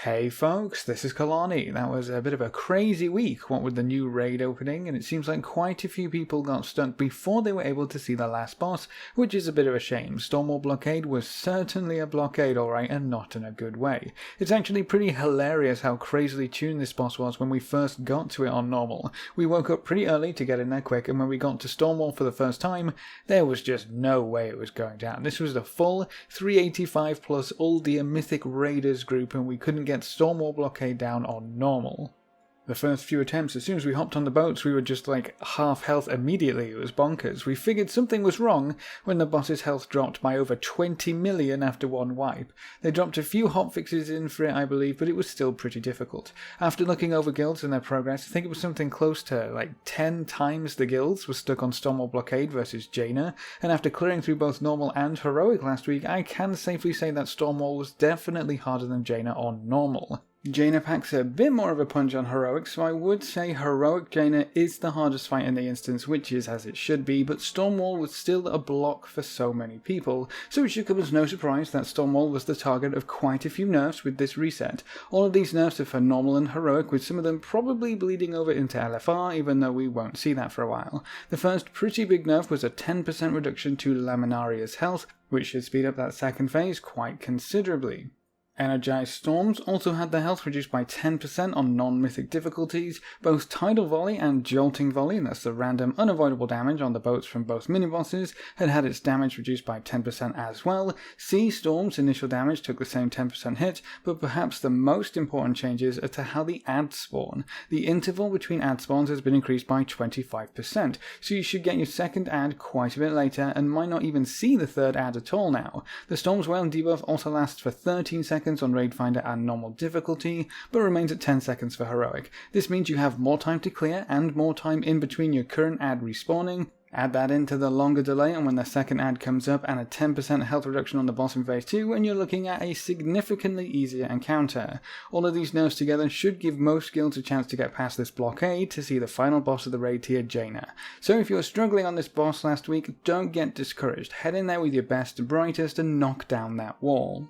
Hey folks, this is Kelani. That was a bit of a crazy week, what with the new raid opening, and it seems like quite a few people got stuck before they were able to see the last boss, which is a bit of a shame. Stormwall Blockade was certainly a blockade alright, and not in a good way. It's actually pretty hilarious how crazily tuned this boss was when we first got to it on normal. We woke up pretty early to get in there quick, and when we got to Stormwall for the first time, there was just no way it was going down. This was the full 385 plus all-dear Mythic Raiders group, and we couldn't get Stormwall Blockade down on normal. The first few attempts, as soon as we hopped on the boats, we were just like half health immediately. It was bonkers. We figured something was wrong when the boss's health dropped by over 20 million after one wipe. They dropped a few hotfixes in for it, I believe, but it was still pretty difficult. After looking over guilds and their progress, I think it was something close to like 10 times the guilds were stuck on Stormwall Blockade versus Jana, and after clearing through both normal and heroic last week, I can safely say that Stormwall was definitely harder than Jana on normal. Jana packs a bit more of a punch on heroic, so I would say heroic Jana is the hardest fight in the instance, which is as it should be, but Stormwall was still a block for so many people, so it should come as no surprise that Stormwall was the target of quite a few nerfs with this reset. All of these nerfs are for normal and heroic, with some of them probably bleeding over into LFR, even though we won't see that for a while. The first pretty big nerf was a 10% reduction to Laminaria's health, which should speed up that second phase quite considerably. Energized Storms also had their health reduced by 10% on non-mythic difficulties. Both Tidal Volley and Jolting Volley, that's the random unavoidable damage on the boats from both mini-bosses, had its damage reduced by 10% as well. Sea Storm's initial damage took the same 10% hit, but perhaps the most important changes are to how the adds spawn. The interval between add spawns has been increased by 25%, so you should get your second add quite a bit later and might not even see the third add at all now. The Storm's Whale debuff also lasts for 13 seconds on Raid Finder and normal difficulty, but remains at 10 seconds for heroic. This means you have more time to clear and more time in between your current ad respawning. Add that into the longer delay and when the second ad comes up and a 10% health reduction on the boss in phase 2, and you're looking at a significantly easier encounter. All of these nerfs together should give most guilds a chance to get past this blockade to see the final boss of the raid tier, Jana. So if you were struggling on this boss last week, don't get discouraged. Head in there with your best and brightest and knock down that wall.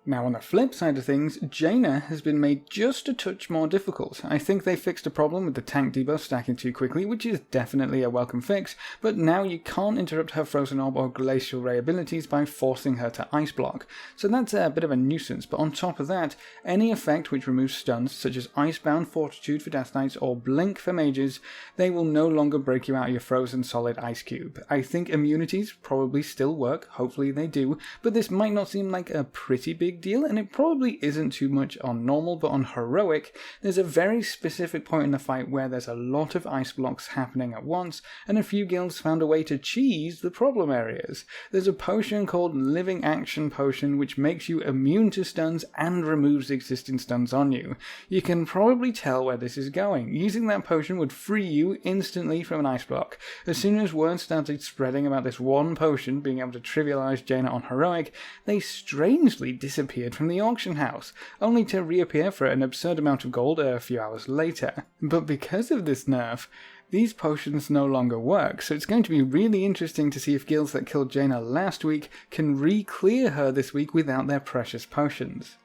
Now on the flip side of things, Jana has been made just a touch more difficult. I think they fixed a problem with the tank debuff stacking too quickly, which is definitely a welcome fix, but now you can't interrupt her Frozen Orb or Glacial Ray abilities by forcing her to Ice Block. So that's a bit of a nuisance, but on top of that, any effect which removes stuns, such as Icebound Fortitude for Death Knights or Blink for mages, they will no longer break you out of your frozen solid ice cube. I think immunities probably still work, hopefully they do, but this might not seem like a pretty big deal, and it probably isn't too much on normal, but on heroic, there's a very specific point in the fight where there's a lot of ice blocks happening at once, and a few guilds found a way to cheese the problem areas. There's a potion called Living Action Potion, which makes you immune to stuns and removes existing stuns on you. You can probably tell where this is going. Using that potion would free you instantly from an ice block. As soon as word started spreading about this one potion being able to trivialize Jana on heroic, they strangely disappeared from the auction house, only to reappear for an absurd amount of gold a few hours later. But because of this nerf, these potions no longer work, so it's going to be really interesting to see if guilds that killed Jana last week can re-clear her this week without their precious potions.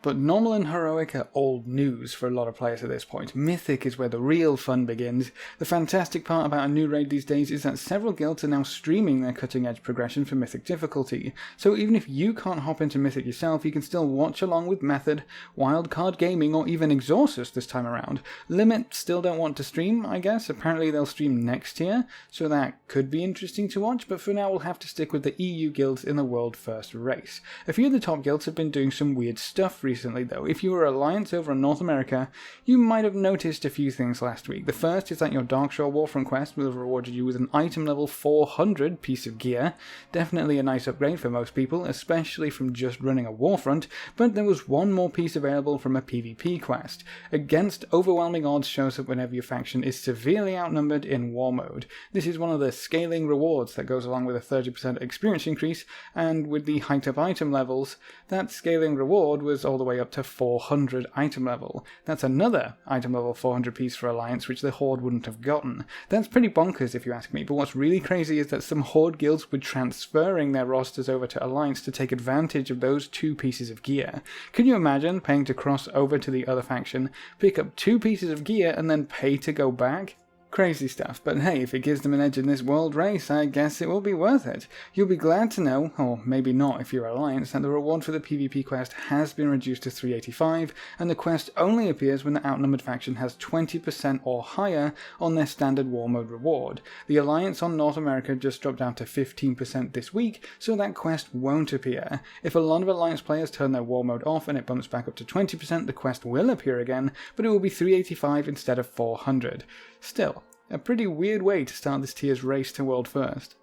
But normal and heroic are old news for a lot of players at this point. Mythic is where the real fun begins. The fantastic part about a new raid these days is that several guilds are now streaming their cutting edge progression for Mythic difficulty. So even if you can't hop into Mythic yourself, you can still watch along with Method, Wildcard Gaming, or even Exorcist this time around. Limit still don't want to stream, I guess. Apparently they'll stream next year, so that could be interesting to watch, but for now we'll have to stick with the EU guilds in the world first race. A few of the top guilds have been doing some weird stuff recently though. If you were Alliance over in North America, you might have noticed a few things last week. The first is that your Darkshore Warfront quest will have rewarded you with an item level 400 piece of gear. Definitely a nice upgrade for most people, especially from just running a Warfront, but there was one more piece available from a PvP quest. Against overwhelming odds shows up whenever your faction is severely outnumbered in war mode. This is one of the scaling rewards that goes along with a 30% experience increase, and with the hiked up item levels, that scaling reward was all the the way up to 400 item level. That's another item level 400 piece for Alliance, which the Horde wouldn't have gotten. That's pretty bonkers if you ask me, but what's really crazy is that some Horde guilds were transferring their rosters over to Alliance to take advantage of those 2 pieces of gear. Can you imagine paying to cross over to the other faction, pick up 2 pieces of gear, and then pay to go back? Crazy stuff, but hey, if it gives them an edge in this world race, I guess it will be worth it. You'll be glad to know, or maybe not if you're Alliance, that the reward for the PvP quest has been reduced to 385, and the quest only appears when the outnumbered faction has 20% or higher on their standard war mode reward. The Alliance on North America just dropped down to 15% this week, so that quest won't appear. If a lot of Alliance players turn their war mode off and it bumps back up to 20%, the quest will appear again, but it will be 385 instead of 400. Still, a pretty weird way to start this tier's race to world first.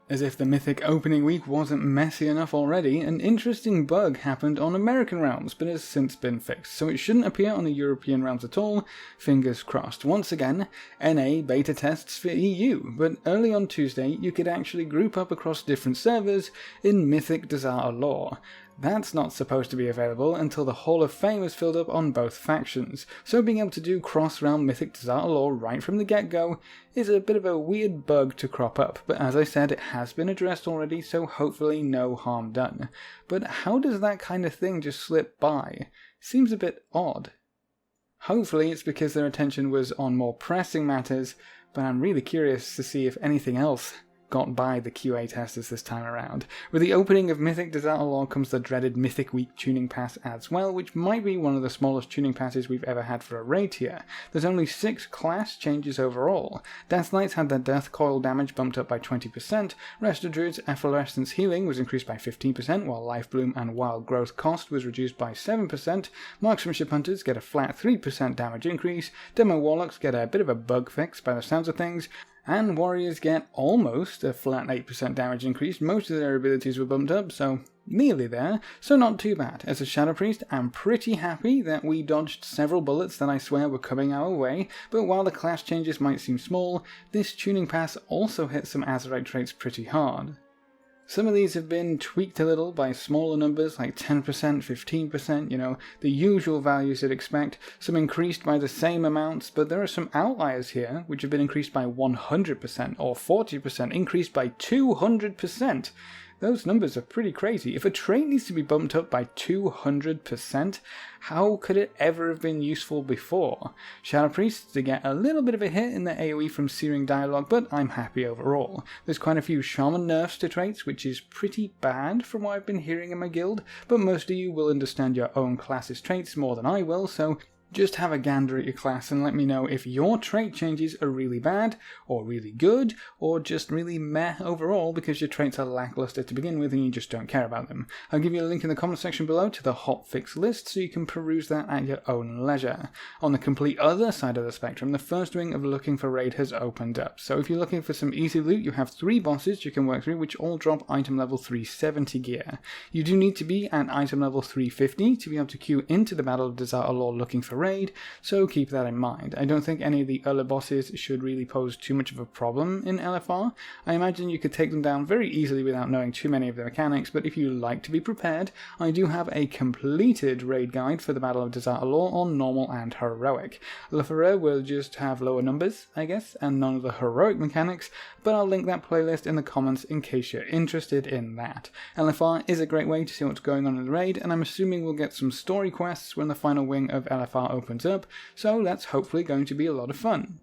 As if the Mythic opening week wasn't messy enough already, an interesting bug happened on American realms, but has since been fixed, so it shouldn't appear on the European realms at all. Fingers crossed. Once again, NA beta tests for EU, but early on Tuesday you could actually group up across different servers in Mythic Desire Lore. That's not supposed to be available until the Hall of Fame is filled up on both factions, so being able to do cross-realm Mythic Desire Lore right from the get-go is a bit of a weird bug to crop up, but as I said, it has been addressed already, so hopefully no harm done. But how does that kind of thing just slip by? Seems a bit odd. Hopefully it's because their attention was on more pressing matters, but I'm really curious to see if anything else got by the QA testers this time around. With the opening of Mythic Desire Lore comes the dreaded Mythic Week tuning pass as well, which might be one of the smallest tuning passes we've ever had for a raid tier. There's only 6 class changes overall. Death Knights had their Death Coil damage bumped up by 20%, Rest of Druids' Efflorescence healing was increased by 15%, while Life Bloom and Wild Growth cost was reduced by 7%, Marksmanship Hunters get a flat 3% damage increase, Demo Warlocks get a bit of a bug fix by the sounds of things, and Warriors get almost a flat 8% damage increase. Most of their abilities were bumped up, so nearly there, so not too bad. As a Shadow Priest, I'm pretty happy that we dodged several bullets that I swear were coming our way, but while the class changes might seem small, this tuning pass also hit some azerite traits pretty hard. Some of these have been tweaked a little by smaller numbers like 10%, 15%, the usual values you'd expect. Some increased by the same amounts, but there are some outliers here which have been increased by 100% or 40%, increased by 200%. Those numbers are pretty crazy. If a trait needs to be bumped up by 200%, how could it ever have been useful before? Shadow Priests to get a little bit of a hit in the AoE from Searing Dialogue, but I'm happy overall. There's quite a few Shaman nerfs to traits, which is pretty bad from what I've been hearing in my guild, but most of you will understand your own class's traits more than I will, so just have a gander at your class and let me know if your trait changes are really bad, or really good, or just really meh overall because your traits are lackluster to begin with and you just don't care about them. I'll give you a link in the comment section below to the hotfix list so you can peruse that at your own leisure. On the complete other side of the spectrum, the first wing of Looking for Raid has opened up. So if you're looking for some easy loot, you have 3 bosses you can work through which all drop item level 370 gear. You do need to be at item level 350 to be able to queue into the Battle of Desire Lore Looking for Raid, so keep that in mind. I don't think any of the other bosses should really pose too much of a problem in LFR. I imagine you could take them down very easily without knowing too many of the mechanics, but if you like to be prepared, I do have a completed raid guide for the Battle of Desire Lore on normal and heroic. LFR will just have lower numbers, I guess, and none of the heroic mechanics, but I'll link that playlist in the comments in case you're interested in that. LFR is a great way to see what's going on in the raid, and I'm assuming we'll get some story quests when the final wing of LFR opens up, so that's hopefully going to be a lot of fun.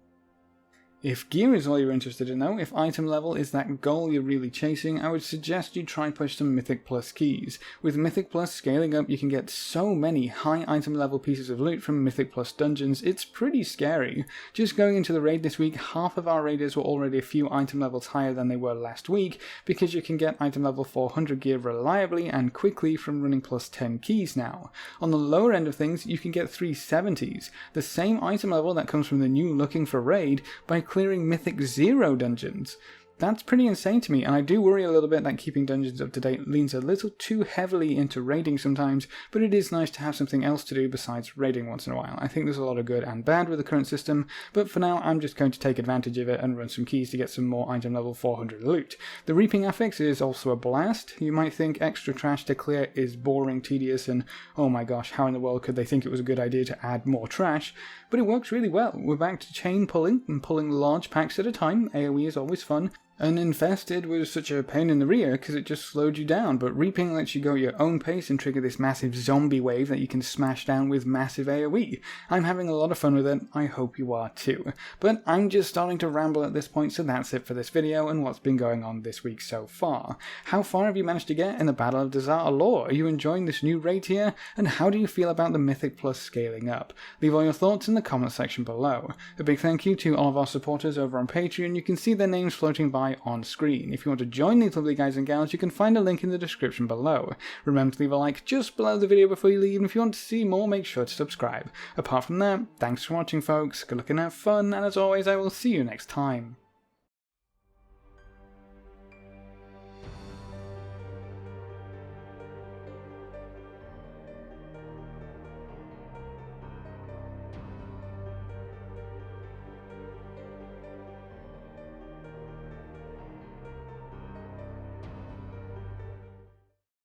If gear is all you're interested in though, if item level is that goal you're really chasing, I would suggest you try push some Mythic Plus keys. With Mythic Plus scaling up, you can get so many high item level pieces of loot from Mythic Plus dungeons, it's pretty scary. Just going into the raid this week, half of our raiders were already a few item levels higher than they were last week, because you can get item level 400 gear reliably and quickly from running plus 10 keys now. On the lower end of things, you can get 370s, the same item level that comes from the new Looking for Raid, by clearing Mythic 0 dungeons. That's pretty insane to me, and I do worry a little bit that keeping dungeons up to date leans a little too heavily into raiding sometimes, but it is nice to have something else to do besides raiding once in a while. I think there's a lot of good and bad with the current system, but for now I'm just going to take advantage of it and run some keys to get some more item level 400 loot. The reaping affix is also a blast. You might think extra trash to clear is boring, tedious, and oh my gosh, how in the world could they think it was a good idea to add more trash? But it works really well. We're back to chain pulling and pulling large packs at a time. AoE is always fun. And Infested was such a pain in the rear because it just slowed you down, but Reaping lets you go at your own pace and trigger this massive zombie wave that you can smash down with massive AoE. I'm having a lot of fun with it, I hope you are too. But I'm just starting to ramble at this point, so that's it for this video and what's been going on this week so far. How far have you managed to get in the Battle of Desert Lore? Are you enjoying this new raid here? And how do you feel about the Mythic Plus scaling up? Leave all your thoughts in the comment section below. A big thank you to all of our supporters over on Patreon. You can see their names floating by on screen. If you want to join these lovely guys and gals, you can find a link in the description below. Remember to leave a like just below the video before you leave, and if you want to see more, make sure to subscribe. Apart from that, thanks for watching folks, good luck and have fun, and as always I will see you next time.